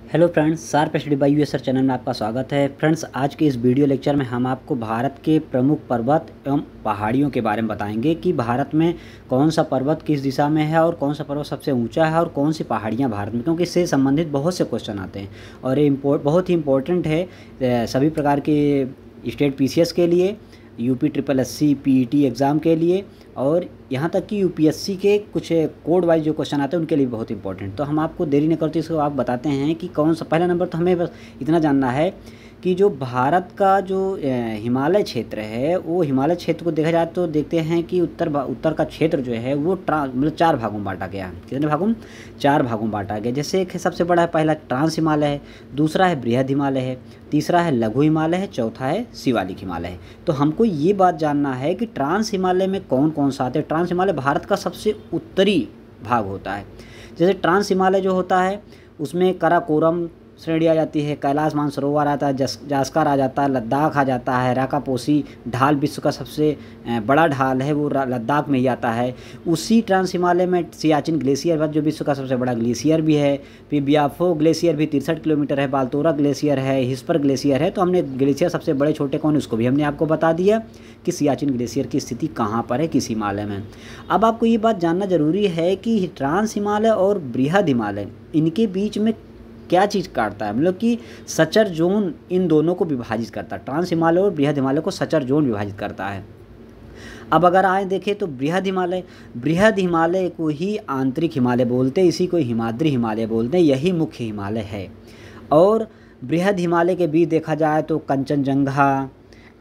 Hello friends, sharp study bye USR channel में आपका स्वागत है। फ्रेंड्स, आज के इस वीडियो लेक्चर में हम आपको भारत के प्रमुख पर्वत एवं पहाड़ियों के बारे में बताएंगे कि भारत में कौन सा पर्वत किस दिशा में है और कौन सा पर्वत सबसे ऊंचा है और कौन सी पहाड़ियां भारत में, क्योंकि इससे संबंधित बहुत से क्वेश्चन आते हैं और ये बहुत ही इम्पोर्टेंट है सभी प्रकार के स्टेट पीसीएस के लिए, UP triple SC PET exam के लिए और यहाँ तक कि यूपीएससी के कुछ कोड वाइज जो क्वेश्चन आते हैं उनके लिए बहुत इंपॉर्टेंट। तो हम आपको देरी न करते इसको आप बताते हैं कि कौन सा पहला नंबर। तो हमें बस इतना जानना है कि जो भारत का जो हिमालय क्षेत्र है, वो हिमालय क्षेत्र को देखा जाए तो देखते हैं कि उत्तर का क्षेत्र जो है वो मतलब 4 भागों में बांटा गया। कितने भागों? 4 भागों में बांटा गया। जैसे एक सबसे बड़ा है, पहला ट्रांस हिमालय है, दूसरा है बृहद हिमालय है, तीसरा है लघु हिमालय है, चौथा है शिवालिक हिमालय है। तो हमको ये बात जानना है कि ट्रांस हिमालय में कौन कौन सा आता है। ट्रांस हिमालय भारत का सबसे उत्तरी भाग होता है। जैसे ट्रांस हिमालय जो होता है उसमें काराकोरम श्रेणी आ जाती है, कैलाश मानसरोवर आता है, जास्कर आ जाता है, लद्दाख आ जाता है, राकापोसी ढाल विश्व का सबसे बड़ा ढाल है वो लद्दाख में ही आता है। उसी ट्रांस हिमालय में सियाचिन ग्लेशियर जो विश्व का सबसे बड़ा ग्लेशियर भी है, फिर बियाफो ग्लेशियर भी 63 किलोमीटर है, बालतोरा ग्लेशियर है, हिस्पर ग्लेशियर है। तो हमने ग्लेशियर सबसे बड़े छोटे कौन, उसको भी हमने आपको बता दिया कि सियाचिन ग्लेशियर की स्थिति कहाँ पर है, किस हिमालय में। अब आपको ये बात जानना जरूरी है कि ट्रांस हिमालय और बृहद हिमालय इनके बीच में क्या चीज़ काटता है, मतलब कि सचर जोन इन दोनों को विभाजित करता है। ट्रांस हिमालय और बृहद हिमालय को सचर जोन विभाजित करता है। अब अगर आए देखें तो बृहद हिमालय को ही आंतरिक हिमालय बोलते हैं, इसी को हिमाद्री हिमालय बोलते हैं, यही मुख्य हिमालय है। और बृहद हिमालय के बीच देखा जाए तो कंचनजंगा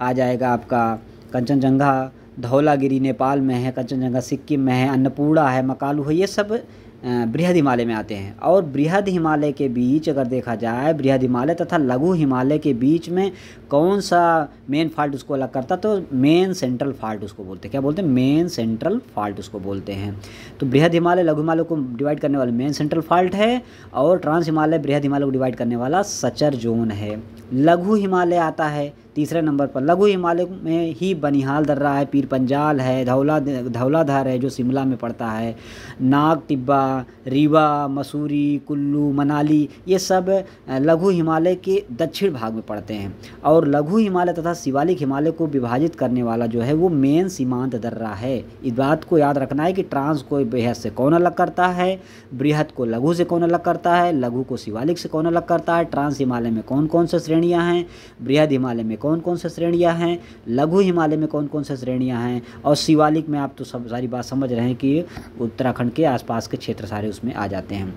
आ जाएगा आपका। कंचनजंगा धौलागिरी नेपाल में है, कंचनजंगा सिक्किम में है, अन्नपूर्णा है, मकालू है, ये सब बृहद हिमालय में आते हैं। और बृहद हिमालय के बीच अगर देखा जाए, बृहद हिमालय तथा लघु हिमालय के बीच में कौन सा मेन फॉल्ट उसको अलग करता, तो मेन सेंट्रल फॉल्ट उसको बोलते हैं। क्या बोलते हैं? मेन सेंट्रल फॉल्ट उसको बोलते हैं। तो बृहद हिमालय लघु हिमालय को डिवाइड करने वाला मेन सेंट्रल फॉल्ट है और ट्रांस हिमालय बृहद हिमालय को डिवाइड करने वाला सचर जोन है। लघु हिमालय आता है तीसरे नंबर पर। लघु हिमालय में ही बनिहाल दर्रा है, पीर पंजाल है, धौलाधार है जो शिमला में पड़ता है, नाग टिब्बा, रीवा, मसूरी, कुल्लू, मनाली, ये सब लघु हिमालय के दक्षिण भाग में पड़ते हैं। और लघु हिमालय तथा शिवालिक हिमालय को विभाजित करने वाला जो है वो मेन सीमांत दर्रा है। इस बात को याद रखना है कि ट्रांस को बृहद से कौन अलग करता है, बृहद को लघु से कौन अलग करता है, लघु को शिवालिक से कौन अलग करता है, ट्रांस हिमालय में कौन कौन से श्रेणियाँ हैं, बृहद हिमालय में कौन कौन से श्रेणियाँ हैं, लघु हिमालय में कौन कौन से श्रेणियाँ हैं, और शिवालिक में आप तो सब सारी बात समझ रहे हैं कि उत्तराखंड के आसपास के क्षेत्र सारे उसमें आ जाते हैं।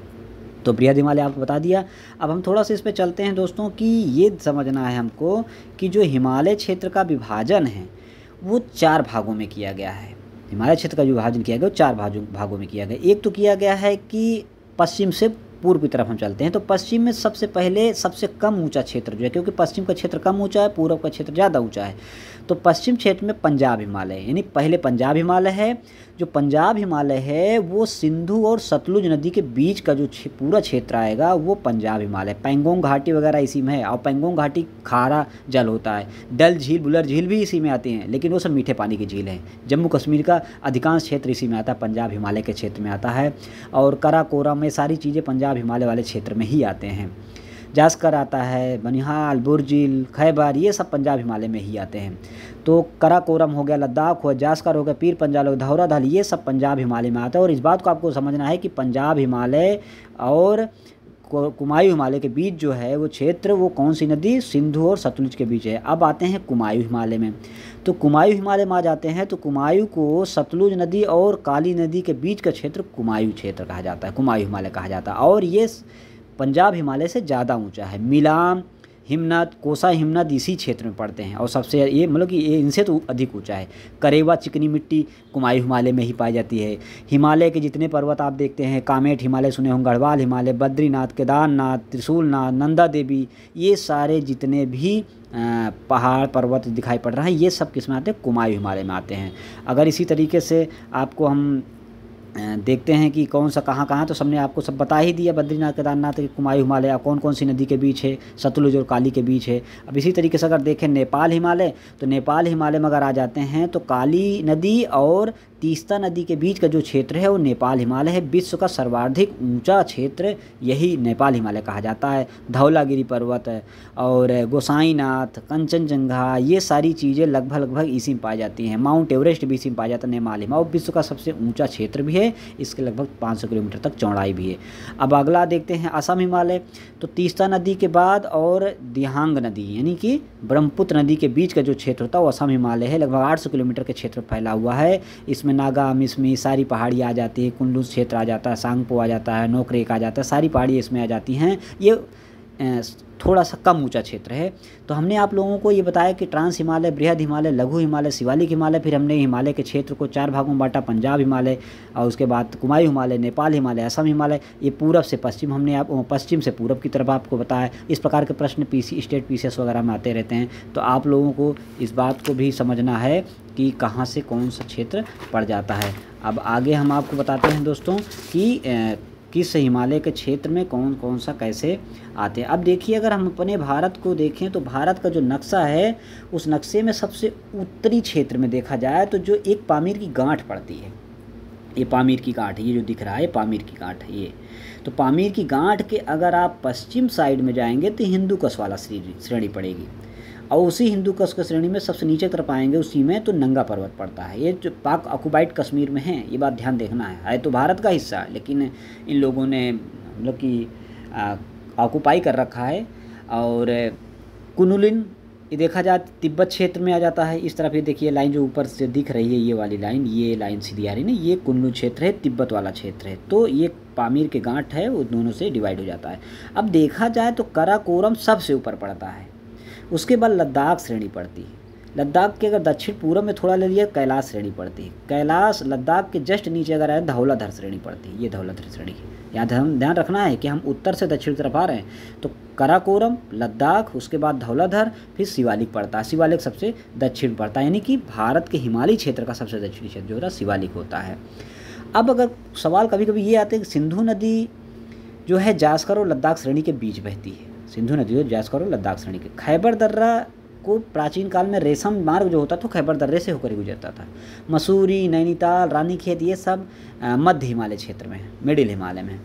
तो बृहद हिमालय आपको बता दिया। अब हम थोड़ा सा इस पे चलते हैं दोस्तों कि ये समझना है हमको कि जो हिमालय क्षेत्र का विभाजन है वो 4 भागों में किया गया है। हिमालय क्षेत्र का जो विभाजन किया गया वो 4 भागों में किया गया। एक तो किया गया है कि पश्चिम से पूर्व की तरफ हम चलते हैं। तो पश्चिम में सबसे पहले सबसे कम ऊंचा क्षेत्र जो है, क्योंकि पश्चिम का क्षेत्र कम ऊंचा है, पूर्व का क्षेत्र ज़्यादा ऊंचा है, तो पश्चिम क्षेत्र में पंजाब हिमालय, यानी पहले पंजाब हिमालय है। जो पंजाब हिमालय है वो सिंधु और सतलुज नदी के बीच का जो पूरा क्षेत्र आएगा वो पंजाब हिमालय। पैंगोंग घाटी वगैरह इसी में है, और पैंगोंग घाटी खारा जल होता है। डल झील, बुलर झील भी इसी में आती हैं, लेकिन वो सब मीठे पानी की झील हैं। जम्मू कश्मीर का अधिकांश क्षेत्र इसी में आता है, पंजाब हिमालय के क्षेत्र में आता है। और काराकोरम में सारी चीज़ें पंजाब हिमालय वाले क्षेत्र में ही आते हैं। जास्कर आता है, बनिहाल, बुर्जिल, खैबर, ये सब पंजाब हिमालय में ही आते हैं। तो काराकोरम हो गया, लद्दाख हो, जास्कर हो गया, पीर पंजाल हो गया, धौलाधार, ये सब पंजाब हिमालय में आता है। और इस बात को आपको समझना है कि पंजाब हिमालय और कुमायूं हिमालय के बीच जो है वो क्षेत्र, वो कौन सी नदी, सिंधु और सतलुज के बीच है। अब आते हैं कुमायूं हिमालय में। तो कुमायूं हिमालय में आ जाते हैं तो कुमायूं को सतलुज नदी और काली नदी के बीच का क्षेत्र कुमायूं क्षेत्र कहा जाता है, कुमायूं हिमालय कहा जाता है। और ये पंजाब हिमालय से ज़्यादा ऊंचा है। मिलाम, हिमनद, कोसा हिमनद इसी क्षेत्र में पड़ते हैं और सबसे ये मतलब कि ये इनसे तो अधिक ऊंचा है। करेवा चिकनी मिट्टी कुमायूं हिमालय में ही पाई जाती है। हिमालय के जितने पर्वत आप देखते हैं, कामेट हिमालय सुने होंगे, गढ़वाल हिमालय, बद्रीनाथ, केदारनाथ, त्रिशूलनाथ, नंदा देवी, ये सारे जितने भी पहाड़ पर्वत दिखाई पड़ रहे हैं ये सब किस में आते हैं? कुमायूं हिमालय में आते हैं। अगर इसी तरीके से आपको हम देखते हैं कि कौन सा कहाँ कहाँ, तो सबने आपको सब बता ही दिया। बद्रीनाथ, केदारनाथ, कुमायूं हिमालय कौन कौन सी नदी के बीच है, सतलुज और काली के बीच है। अब इसी तरीके से अगर देखें नेपाल हिमालय, तो नेपाल हिमालय में अगर आ जाते हैं तो काली नदी और तीस्ता नदी के बीच का जो क्षेत्र है वो नेपाल हिमालय है। विश्व का सर्वाधिक ऊंचा क्षेत्र यही नेपाल हिमालय कहा जाता है। धौलागिरी पर्वत है और गोसाईनाथ, कंचनजंगा, ये सारी चीज़ें लगभग इसी में पाई जाती हैं। माउंट एवरेस्ट भी इसी में पाया जाता है नेपाल हिमालय, और विश्व का सबसे ऊंचा क्षेत्र भी है। इसके लगभग 500 किलोमीटर तक चौड़ाई भी है। अब अगला देखते हैं असम हिमालय। तो तीस्ता नदी के बाद और दिहांग नदी यानी कि ब्रह्मपुत्र नदी के बीच का जो क्षेत्र होता है वो असम हिमालय है। लगभग 800 किलोमीटर के क्षेत्र फैला हुआ है। इसमें नागा, मिसमी सारी पहाड़ी आ जाती है। कुल्लू क्षेत्र आ जाता है, सांगपो आ जाता है, नोकरेक आ जाता है, सारी पहाड़ी इसमें आ जाती हैं। ये थोड़ा सा कम ऊंचा क्षेत्र है। तो हमने आप लोगों को ये बताया कि ट्रांस हिमालय, बृहद हिमालय, लघु हिमालय, शिवालिक हिमालय। फिर हमने हिमालय के क्षेत्र को 4 भागों में बांटा, पंजाब हिमालय और उसके बाद कुमायूं हिमालय, नेपाल हिमालय, असम हिमालय। ये पूरब से पश्चिम, हमने आप पश्चिम से पूरब की तरफ आपको बताया। इस प्रकार के प्रश्न स्टेट पीसीएस वगैरह में आते रहते हैं। तो आप लोगों को इस बात को भी समझना है कि कहाँ से कौन सा क्षेत्र पड़ जाता है। अब आगे हम आपको बताते हैं दोस्तों कि किस हिमालय के क्षेत्र में कौन कौन सा कैसे आते हैं। अब देखिए, अगर हम अपने भारत को देखें तो भारत का जो नक्शा है उस नक्शे में सबसे उत्तरी क्षेत्र में देखा जाए तो जो एक पामीर की गांठ पड़ती है, ये पामीर की गांठ है, ये जो दिख रहा है पामीर की गांठ है ये। तो पामीर की गांठ के अगर आप पश्चिम साइड में जाएंगे तो हिंदूकुश वाला श्रेणी पड़ेगी, और उसी हिंदूकुश की श्रेणी में सबसे नीचे तरफ आएंगे उसी में तो नंगा पर्वत पड़ता है। ये जो पाक ऑक्युपाइड कश्मीर में है, ये बात ध्यान देखना है तो भारत का हिस्सा है, लेकिन इन लोगों ने मतलब कि ऑक्युपाई कर रखा है। और कुनुलिन ये देखा जाए तिब्बत क्षेत्र में आ जाता है। इस तरफ ये देखिए लाइन जो ऊपर से दिख रही है, ये वाली लाइन, ये लाइन सीधी आ रही है ना, ये कुल्लू क्षेत्र है, तिब्बत वाला क्षेत्र है। तो ये पामीर के गांठ है, वो दोनों से डिवाइड हो जाता है। अब देखा जाए तो काराकोरम सबसे ऊपर पड़ता है, उसके बाद लद्दाख श्रेणी पड़ती है। लद्दाख के अगर दक्षिण पूर्व में थोड़ा ले लिया कैलाश श्रेणी पड़ती है। कैलाश लद्दाख के जस्ट नीचे अगर आए धौलाधर श्रेणी पड़ती है, ये धौलाधर श्रेणी है। यहाँ ध्यान रखना है कि हम उत्तर से दक्षिण तरफ आ रहे हैं। तो काराकोरम, लद्दाख, उसके बाद धौलाधर, फिर शिवालिक पड़ता है। शिवालिक सबसे दक्षिण पड़ता है, यानी कि भारत के हिमालयी क्षेत्र का सबसे दक्षिणी क्षेत्र जो होता है शिवालिक होता है। अब अगर सवाल कभी कभी ये आते हैं कि सिंधु नदी जो है जास्कर और लद्दाख श्रेणी के बीच बहती है। सिंधु नदी जो जास्कर और लद्दाख श्रेणी के, खैबर दर्रा को प्राचीन काल में रेशम मार्ग जो होता था तो खैबर दर्रे से होकर गुजरता था। मसूरी, नैनीताल, रानीखेत ये सब मध्य हिमालय क्षेत्र में है, मिडिल हिमालय में।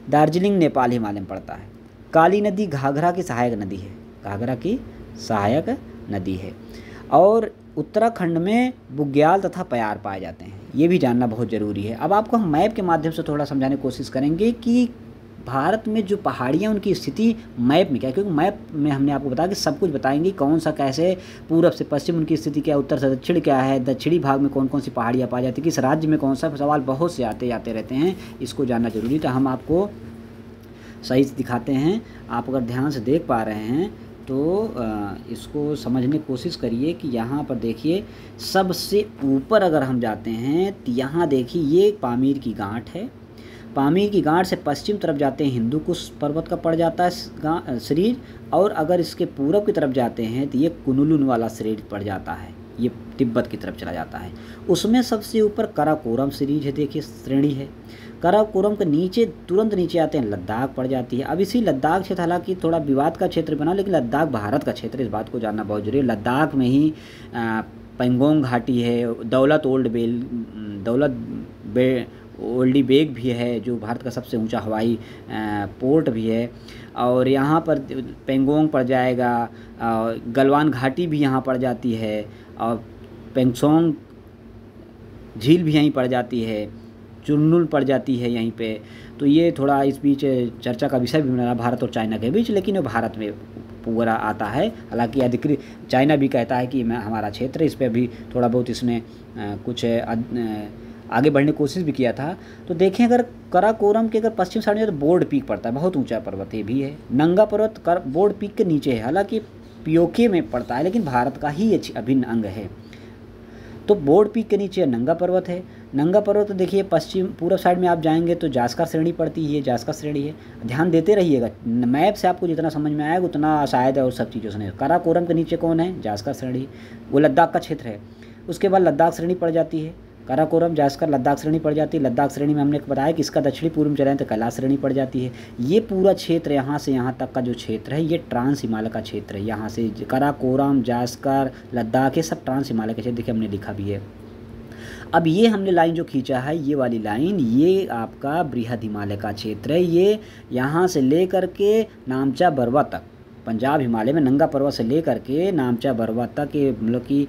दार्जिलिंग नेपाल हिमालय में पड़ता है। काली नदी घाघरा की सहायक नदी है, घाघरा की सहायक नदी है। और उत्तराखंड में बुग्याल तथा प्यार पाए जाते हैं, ये भी जानना बहुत ज़रूरी है। अब आपको हम मैप के माध्यम से थोड़ा समझाने की कोशिश करेंगे कि भारत में जो पहाड़ियाँ उनकी स्थिति मैप में क्या है, क्योंकि मैप में हमने आपको बताया कि सब कुछ बताएंगे, कौन सा कैसे पूरब से पश्चिम उनकी स्थिति क्या है, उत्तर से दक्षिण क्या है, दक्षिणी भाग में कौन कौन सी पहाड़ियाँ पाई जाती है, किस राज्य में कौन सा। सवाल बहुत से आते रहते हैं, इसको जानना जरूरी। तो हम आपको सही से दिखाते हैं। आप अगर ध्यान से देख पा रहे हैं तो इसको समझने की कोशिश करिए कि यहाँ पर देखिए सबसे ऊपर अगर हम जाते हैं तो यहाँ देखिए ये पामीर की गांठ है। पामीर की गांठ से पश्चिम तरफ जाते हैं हिंदूकुश पर्वत का पड़ जाता है श्रेणी, और अगर इसके पूरब की तरफ जाते हैं तो ये कुनुलुन वाला श्रेणी पड़ जाता है, ये तिब्बत की तरफ चला जाता है। उसमें सबसे ऊपर काराकोरम श्रेणी है, देखिए श्रेणी है। काराकोरम के नीचे तुरंत नीचे आते हैं लद्दाख पड़ जाती है। अब इसी लद्दाख क्षेत्र हालांकि थोड़ा विवाद का क्षेत्र बना, लेकिन लद्दाख भारत का क्षेत्र, इस बात को जानना बहुत जरूरी है। लद्दाख में ही पेंगोंग घाटी है, दौलत ओल्डी बेग भी है जो भारत का सबसे ऊंचा हवाई पोर्ट भी है, और यहाँ पर पेंगोंग पड़ जाएगा, गलवान घाटी भी यहाँ पड़ जाती है, और पेंगसोंग झील भी यहीं पड़ जाती है, चुन्नुल पड़ जाती है यहीं पे। तो ये थोड़ा इस बीच चर्चा का विषय भी बना भारत और चाइना के बीच, लेकिन वो भारत में पूरा आता है। हालांकि अधिकृत चाइना भी कहता है कि मैं हमारा क्षेत्र, इस पर भी थोड़ा बहुत इसने कुछ आगे बढ़ने की कोशिश भी किया था। तो देखें अगर काराकोरम के अगर पश्चिम साइड में तो बोर्ड पीक पड़ता है, बहुत ऊंचा पर्वत ये भी है। नंगा पर्वत बोर्ड पीक के नीचे है, हालांकि पीओके में पड़ता है लेकिन भारत का ही अभिन्न अंग है। तो बोर्ड पीक के नीचे नंगा पर्वत है। नंगा पर्वत देखिए पश्चिम पूर्व साइड में आप जाएंगे तो जास्कर श्रेणी पड़ती है, ये जास्कर श्रेणी है। ध्यान देते रहिएगा, मैप से आपको जितना समझ में आएगा उतना शायद है और सब चीज़ों से। काराकोरम के नीचे कौन है, जास्कर श्रेणी, वो लद्दाख का क्षेत्र है। उसके बाद लद्दाख श्रेणी पड़ जाती है, काराकोरम जास्कर लद्दाख श्रेणी पड़ जाती है। लद्दाख श्रेणी में हमने बताया कि इसका दक्षिणी पूर्व में चले तो कैलाश श्रेणी पड़ जाती है। ये पूरा क्षेत्र यहाँ से यहाँ तक का जो क्षेत्र है ये ट्रांस हिमालय का क्षेत्र है। यहाँ से काराकोरम, जास्कर, लद्दाख ये सब ट्रांस हिमालय के क्षेत्र, देखिए हमने लिखा भी है। अब ये हमने लाइन जो खींचा है, ये वाली लाइन, ये आपका बृहद हिमालय का क्षेत्र है। ये यहाँ से ले कर के नामचा बरवा तक, पंजाब हिमालय में नंगा पर्वत से लेकर के नामचा बरवा तक, ये मतलब कि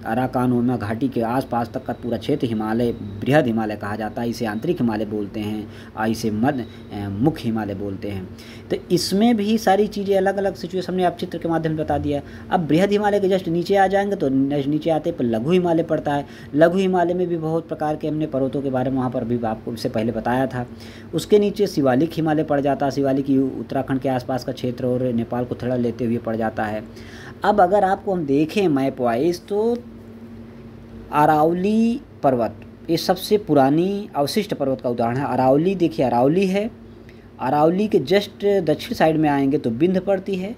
अराकानोमा घाटी के आसपास तक का पूरा क्षेत्र हिमालय, बृहद हिमालय कहा जाता है। इसे आंतरिक हिमालय बोलते हैं और इसे मुख्य हिमालय बोलते हैं। तो इसमें भी सारी चीज़ें अलग अलग सिचुएशन में आप चित्र के माध्यम से बता दिया। अब बृहद हिमालय के जस्ट नीचे आ जाएंगे तो नीचे आते पर लघु हिमालय पड़ता है। लघु हिमालय में भी बहुत प्रकार के हमने पर्वतों के बारे में वहाँ पर भी आपको इससे पहले बताया था। उसके नीचे शिवालिक हिमालय पड़ जाता है। शिवालिक उत्तराखंड के आसपास का क्षेत्र और नेपाल को थोड़ा लेते हुए पड़ जाता है। अब अगर आपको हम देखें मैप वाइज तो अरावली पर्वत ये सबसे पुरानी अवशिष्ट पर्वत का उदाहरण है। अरावली देखिए, अरावली है। अरावली के जस्ट दक्षिण साइड में आएंगे तो बिंद पड़ती है।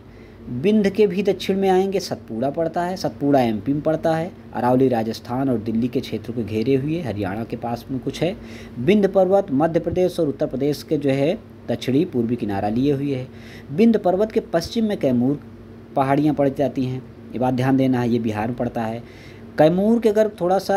बिंद के भी दक्षिण में आएंगे सतपुड़ा पड़ता है। सतपुड़ा एमपी में पड़ता है। अरावली राजस्थान और दिल्ली के क्षेत्र को घेरे हुए, हरियाणा के पास में कुछ है। बिंद पर्वत मध्य प्रदेश और उत्तर प्रदेश के जो है दक्षिणी पूर्वी किनारा लिए हुए है। बिंद पर्वत के पश्चिम में कैमूर पहाड़ियाँ पड़ जाती हैं। ये बात ध्यान देना है, ये बिहार में पड़ता है। कैमूर के अगर थोड़ा सा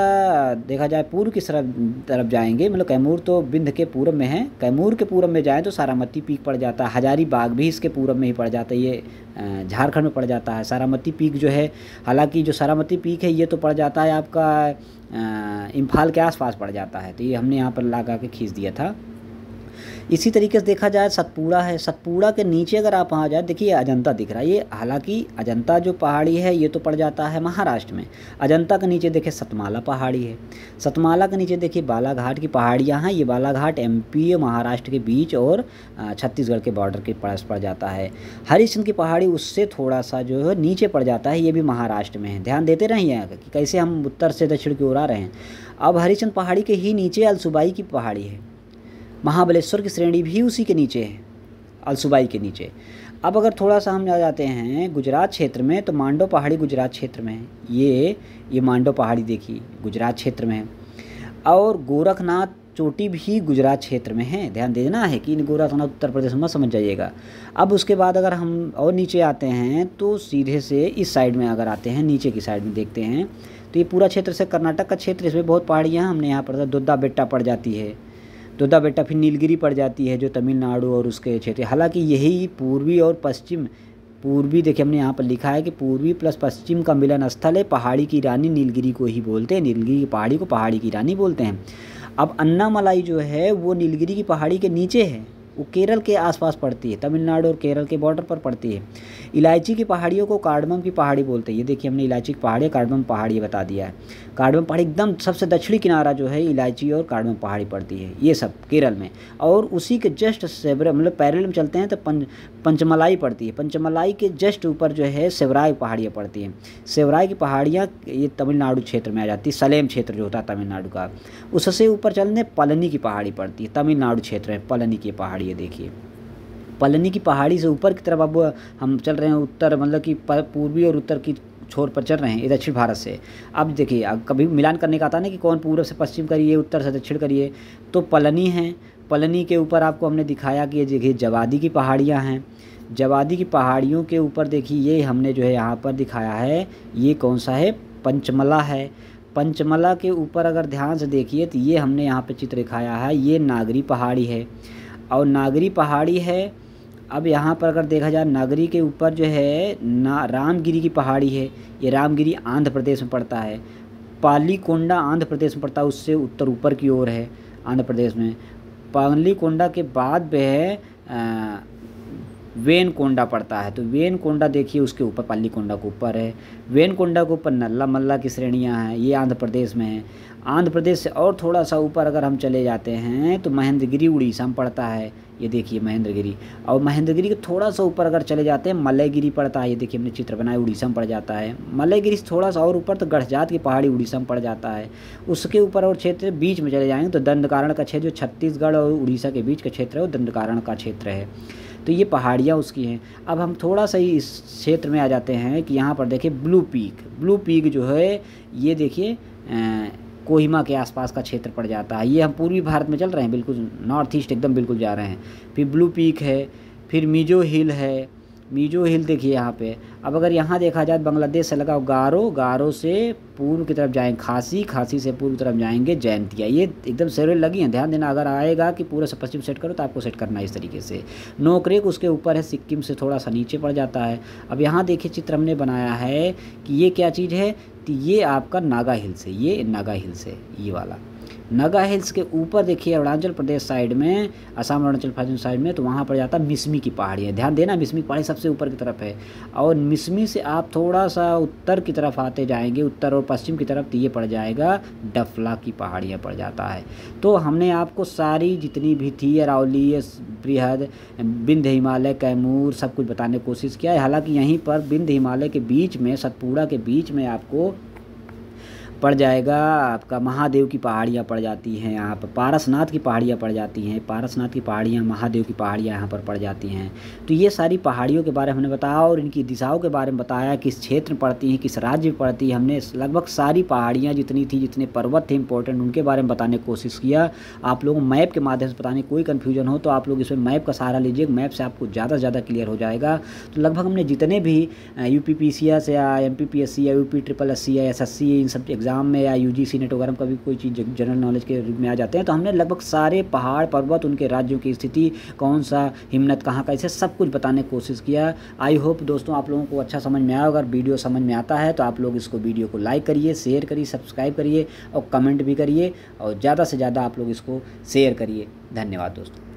देखा जाए पूर्व की तरफ जाएंगे, मतलब कैमूर तो बिंद के पूर्व में है। कैमूर के पूर्व में जाएं तो सारामती पीक पड़ जाता है। हजारीबाग भी इसके पूर्व में ही पड़ जाता है। ये झारखंड में पड़ जाता है। सारामती पीक जो है, हालांकि जो सारामती पीक है ये तो पड़ जाता है आपका इम्फाल के आसपास पड़ जाता है। तो ये हमने यहाँ पर लगा के खींच दिया था। इसी तरीके से देखा जाए सतपुड़ा है। सतपुड़ा के नीचे अगर आप वहाँ जाए, देखिए अजंता दिख रहा है। ये हालांकि अजंता जो पहाड़ी है ये तो पड़ जाता है महाराष्ट्र में। अजंता के नीचे देखिए सतमाला पहाड़ी है। सतमाला के नीचे देखिए बालाघाट की पहाड़ियाँ हैं। ये बालाघाट एमपी और महाराष्ट्र के बीच और छत्तीसगढ़ के बॉर्डर के पास पड़ जाता है। हरिश्चंद्र की पहाड़ी उससे थोड़ा सा जो है नीचे पड़ जाता है। ये भी महाराष्ट्र में है। ध्यान देते रहिए कि कैसे हम उत्तर से दक्षिण की ओर आ रहे हैं। अब हरिश्चंद्र पहाड़ी के ही नीचे अलसुबाई की पहाड़ी है। महाबलेश्वर की श्रेणी भी उसी के नीचे है, अलसुबाई के नीचे। अब अगर थोड़ा सा हम आ जाते हैं गुजरात क्षेत्र में तो मांडो पहाड़ी गुजरात क्षेत्र में है। ये मांडो पहाड़ी देखिए गुजरात क्षेत्र में है। और गोरखनाथ चोटी भी गुजरात क्षेत्र में है। ध्यान देना है कि गोरखनाथ उत्तर प्रदेश में समझ जाइएगा। अब उसके बाद अगर हम और नीचे आते हैं तो सीधे से इस साइड में अगर आते हैं, नीचे की साइड में देखते हैं तो ये पूरा क्षेत्र से कर्नाटक का क्षेत्र, इसमें बहुत पहाड़ियाँ हमने यहाँ पर दुद्धा बेट्टा पड़ जाती है। दुद्धा बेट्टा फिर नीलगिरी पड़ जाती है जो तमिलनाडु और उसके क्षेत्र। हालांकि यही पूर्वी और पश्चिम, पूर्वी देखिए हमने यहाँ पर लिखा है कि पूर्वी प्लस पश्चिम का मिलन स्थल है। पहाड़ी की रानी नीलगिरी को ही बोलते हैं। नीलगिरी की पहाड़ी को पहाड़ी की रानी बोलते हैं। अब अन्नामलाई जो है वो नीलगिरी की पहाड़ी के नीचे है। वो केरल के आसपास पड़ती है, तमिलनाडु और केरल के बॉर्डर पर पड़ती है। इलायची की पहाड़ियों को कार्डमम की पहाड़ी बोलते हैं। ये देखिए हमने इलायची की पहाड़ी कार्डमम पहाड़ी बता दिया है। कार्डमम पहाड़ी एकदम सबसे दक्षिणी किनारा जो है इलायची और कार्डमम पहाड़ी पड़ती है, ये सब केरल में। और उसी के जस्ट मतलब पैरेलल में चलते हैं तो पंचमलाई पड़ती है। पंचमलाई के जस्ट ऊपर जो है सेवराई पहाड़ियाँ पड़ती हैं। सेवराई की पहाड़ियाँ ये तमिलनाडु क्षेत्र में आ जाती है। सलेम क्षेत्र जो होता है तमिलनाडु का, उससे ऊपर चलने पलनी की पहाड़ी पड़ती है। तमिलनाडु क्षेत्र में पलनी की पहाड़ी ये देखिए। पलनी की पहाड़ी से ऊपर की तरफ अब हम चल रहे हैं उत्तर, मतलब कि पूर्वी और उत्तर की छोर पर चल रहे हैं, ये दक्षिण भारत से। अब देखिए कभी मिलान करने का आता ना कि कौन पूर्व से पश्चिम करिए, उत्तर से दक्षिण करिए, तो पलनी है। पलनी के ऊपर आपको हमने दिखाया कि ये देखिए जवादी की पहाड़ियाँ हैं। जवादी की पहाड़ियों के ऊपर देखिए ये हमने जो है यहाँ पर दिखाया है, ये कौन सा है, पंचमला है। पंचमला के ऊपर अगर ध्यान से देखिए तो ये हमने यहाँ पे चित्र दिखाया है, ये नागरी पहाड़ी है। और नागरी पहाड़ी है। अब यहाँ पर अगर देखा जाए नागरी के ऊपर जो है रामगिरी की पहाड़ी है। ये रामगिरी आंध्र प्रदेश में पड़ता है। पालीकोंडा आंध्र प्रदेश में पड़ता है, उससे उत्तर ऊपर की ओर है आंध्र प्रदेश में। पालीकोंडा के बाद में है वेनकोंडा पड़ता है। तो वेनकोंडा देखिए उसके ऊपर, पालीकोंडा के ऊपर है। वेनकोंडा के ऊपर नल्ला मल्ला की श्रेणियाँ हैं, ये आंध्र प्रदेश में है। आंध्र प्रदेश से और थोड़ा सा ऊपर अगर हम चले जाते हैं तो महेंद्रगिरी उड़ीसा में पड़ता है। ये देखिए महेंद्रगिरी। और महेंद्रगिरी के थोड़ा सा ऊपर अगर चले जाते हैं मलयगिरी पड़ता है। ये देखिए हमने चित्र बनाया, उड़ीसा में पड़ जाता है। मलयगिरी से थोड़ा सा और ऊपर तो गढ़जात की पहाड़ी उड़ीसा में पड़ जाता है। उसके ऊपर और क्षेत्र बीच में चले जाएंगे तो दंडकारण्य का क्षेत्र जो छत्तीसगढ़ और उड़ीसा के बीच का क्षेत्र है वो दंडकारण्य का क्षेत्र है। तो ये पहाड़ियाँ उसकी हैं। अब हम थोड़ा सा ही इस क्षेत्र में आ जाते हैं कि यहाँ पर देखिए ब्लू पीक। ब्लू पीक जो है ये देखिए कोहिमा के आसपास का क्षेत्र पड़ जाता है। ये हम पूर्वी भारत में चल रहे हैं, बिल्कुल नॉर्थ ईस्ट एकदम बिल्कुल जा रहे हैं। फिर ब्लू पीक है, फिर मिजो हिल है, मीजो हिल देखिए यहाँ पे। अब अगर यहाँ देखा जाए बांग्लादेश से लगा गारो, गारो से पूर्व की तरफ जाएंगे खासी, खासी से पूर्व की तरफ जाएंगे जैंतिया। ये एकदम सेरेल लगी हैं, ध्यान देना। अगर आएगा कि पूरे से पश्चिम सेट करो तो आपको सेट करना है इस तरीके से। नोकरेक उसके ऊपर है, सिक्किम से थोड़ा सा नीचे पड़ जाता है। अब यहाँ देखिए चित्र हमने बनाया है कि ये क्या चीज़ है, तो ये आपका नागा हिल्स है, ये नागा हिल्स है ये वाला। नागा हिल्स के ऊपर देखिए अरुणाचल प्रदेश साइड में, असम अरुणाचल प्रदेश साइड में, तो वहाँ पर जाता है मिसमी की पहाड़ियाँ। ध्यान देना, मिसमी की पहाड़ी सबसे ऊपर की तरफ है। और मिसमी से आप थोड़ा सा उत्तर की तरफ आते जाएंगे, उत्तर और पश्चिम की तरफ, तो ये पड़ जाएगा डफला की पहाड़ियाँ पड़ जाता है। तो हमने आपको सारी जितनी भी थी अरावली, बृहद, विंध्य हिमालय, कैमूर, सब कुछ बताने की कोशिश किया है। हालांकि यहीं पर विंध्य हिमालय के बीच में, सतपुड़ा के बीच में आपको पड़ जाएगा आपका महादेव की पहाड़ियाँ पड़ जाती हैं। यहाँ पर पारसनाथ की पहाड़ियाँ पड़ जाती हैं, पारसनाथ की पहाड़ियाँ, महादेव की पहाड़ियाँ यहाँ पर पड़ जाती हैं। तो ये सारी पहाड़ियों के बारे में हमने बताया और इनकी दिशाओं के बारे में बताया, किस क्षेत्र में पड़ती हैं, किस राज्य में पड़ती है। हमने लगभग सारी पहाड़ियाँ जितनी थी, जितने पर्वत थे इंपॉर्टेंट, उनके बारे में बताने की कोशिश किया। आप लोगों मैप के माध्यम से बताने, कोई कन्फ्यूजन हो तो आप लोग इसमें मैप का सहारा लीजिए, मैप से आपको ज़्यादा से ज़्यादा क्लियर हो जाएगा। तो लगभग हमने जितने भी UPPCS या MPPSC या UPSSC या SSC, इन सब एग्ज़ाम में, या UGC नेट वगैरह में कभी कोई चीज़ जनरल नॉलेज के रूप में आ जाते हैं, तो हमने लगभग सारे पहाड़ पर्वत, उनके राज्यों की स्थिति, कौन सा हिमनद कहाँ का, इसे सब कुछ बताने की कोशिश किया। आई होप दोस्तों आप लोगों को अच्छा समझ में आया। अगर वीडियो समझ में आता है तो आप लोग इसको वीडियो को लाइक करिए, शेयर करिए, सब्सक्राइब करिए और कमेंट भी करिए, और ज़्यादा से ज़्यादा आप लोग इसको शेयर करिए। धन्यवाद दोस्तों।